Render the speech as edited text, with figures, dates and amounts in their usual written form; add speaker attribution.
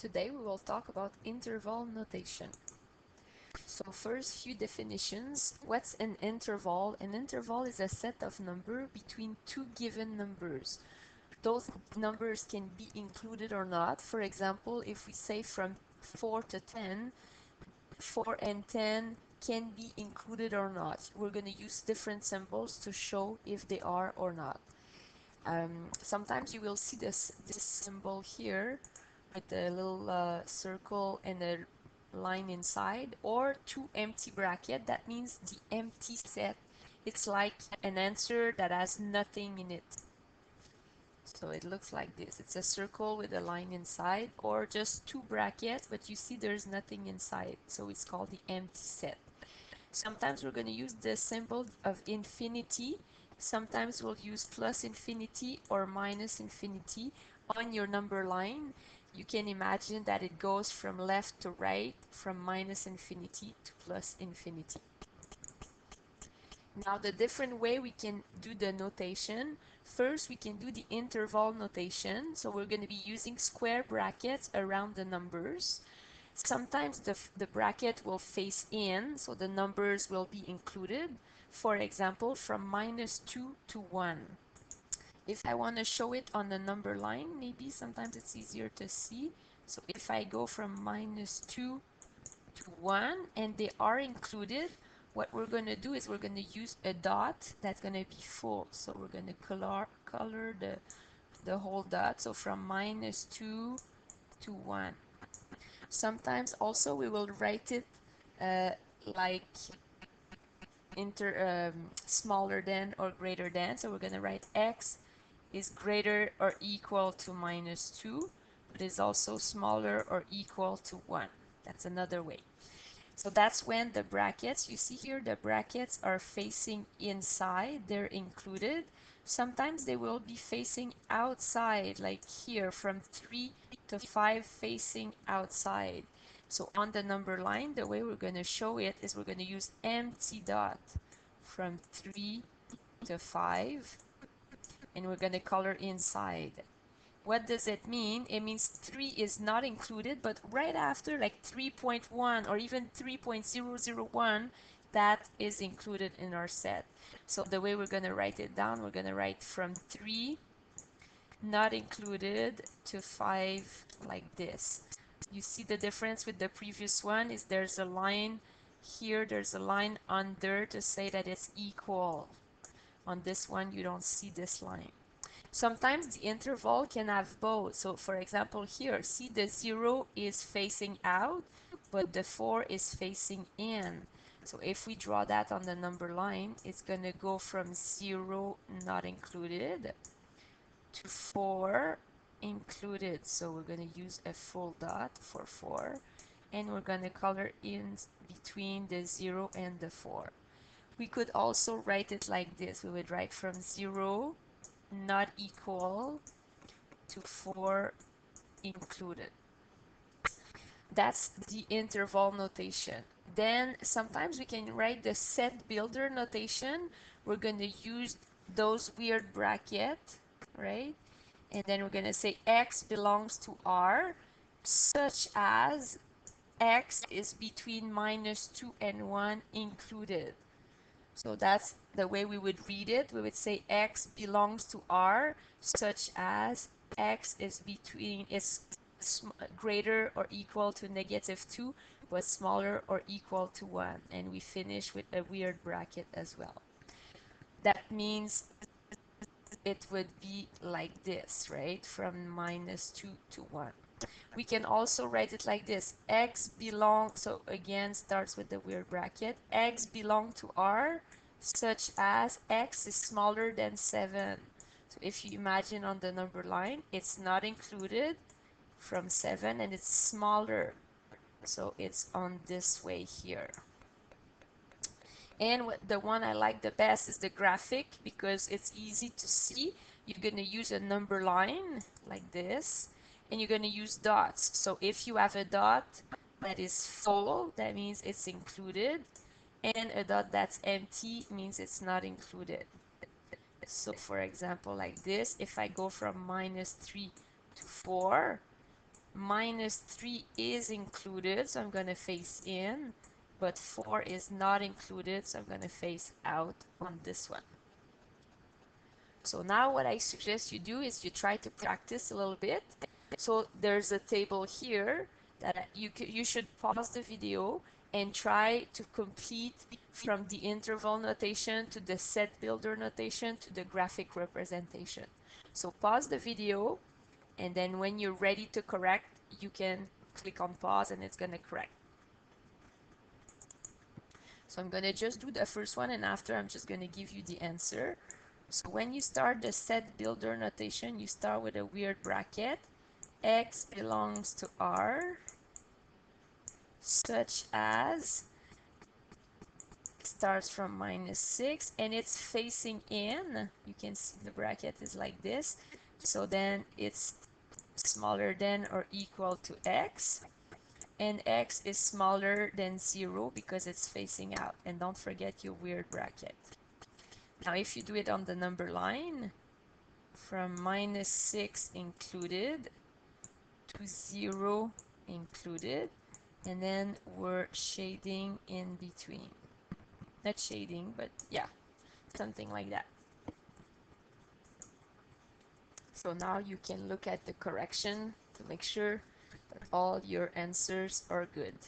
Speaker 1: Today we will talk about interval notation. So first, few definitions. What's an interval? An interval is a set of numbers between two given numbers. Those numbers can be included or not. For example, if we say from 4 to 10, 4 and 10 can be included or not. We're going to use different symbols to show if they are or not. Sometimes you will see this symbol here with a little circle and a line inside, or two empty bracket. That means the empty set. It's like an answer that has nothing in it. So it looks like this. It's a circle with a line inside, or just two brackets, but you see there's nothing inside. So it's called the empty set. Sometimes we're going to use the symbol of infinity. Sometimes we'll use plus infinity or minus infinity on your number line. You can imagine that it goes from left to right, from minus infinity to plus infinity. Now the different way we can do the notation. First, we can do the interval notation. So we're going to be using square brackets around the numbers. Sometimes the bracket will face in, so the numbers will be included. For example, from -2 to 1. If I want to show it on the number line, maybe sometimes it's easier to see. So if I go from -2 to 1 and they are included, what we're going to do is we're going to use a dot that's going to be full. So we're going to color the whole dot. So from -2 to 1. Sometimes also we will write it like smaller than or greater than. So we're going to write x is greater or equal to -2, but is also smaller or equal to 1. That's another way. So that's when the brackets, you see here, the brackets are facing inside, they're included. Sometimes they will be facing outside, like here, from 3 to 5 facing outside. So on the number line, the way we're going to show it is we're going to use empty dot from 3 to 5, and we're going to color inside. What does it mean? It means 3 is not included, but right after, like 3.1 or even 3.001, that is included in our set. So the way we're going to write it down, we're going to write from 3 not included to 5 like this. You see the difference with the previous one is there's a line here, there's a line under to say that it's equal. On this one, you don't see this line. Sometimes the interval can have both. So for example here, see the 0 is facing out, but the 4 is facing in. So if we draw that on the number line, it's going to go from 0 not included to 4 included. So we're going to use a full dot for 4, and we're going to color in between the 0 and the 4. We could also write it like this. We would write from 0 not equal to 4 included. That's the interval notation. Then sometimes we can write the set builder notation. We're going to use those weird brackets, right? And then we're going to say x belongs to R, such as x is between -2 and 1 included. So that's the way we would read it. We would say x belongs to R, such as x is greater or equal to -2, but smaller or equal to 1. And we finish with a weird bracket as well. That means it would be like this, right? From -2 to 1. We can also write it like this. X belong, so again starts with the weird bracket. X belong to R, such as x is smaller than 7. So if you imagine on the number line, it's not included from 7 and it's smaller. So it's on this way here. And the one I like the best is the graphic because it's easy to see. You're going to use a number line like this, and you're going to use dots. So if you have a dot that is full, that means it's included, and a dot that's empty means it's not included. So for example, like this, if I go from -3 to 4, -3 is included, so I'm going to face in, but 4 is not included, so I'm going to face out on this one. So now what I suggest you do is you try to practice a little bit. So there's a table here that you should pause the video and try to complete from the interval notation to the set builder notation to the graphic representation. So pause the video, and then when you're ready to correct, you can click on pause and it's going to correct. So I'm going to just do the first one, and after I'm just going to give you the answer. So when you start the set builder notation, you start with a weird bracket. X belongs to R, such as starts from -6, and it's facing in. You can see the bracket is like this. So then it's smaller than or equal to X. And X is smaller than 0 because it's facing out. And don't forget your weird bracket. Now if you do it on the number line, from -6 included to 0 included, and then we're shading in between. Not shading, but yeah, something like that. So now you can look at the correction to make sure that all your answers are good.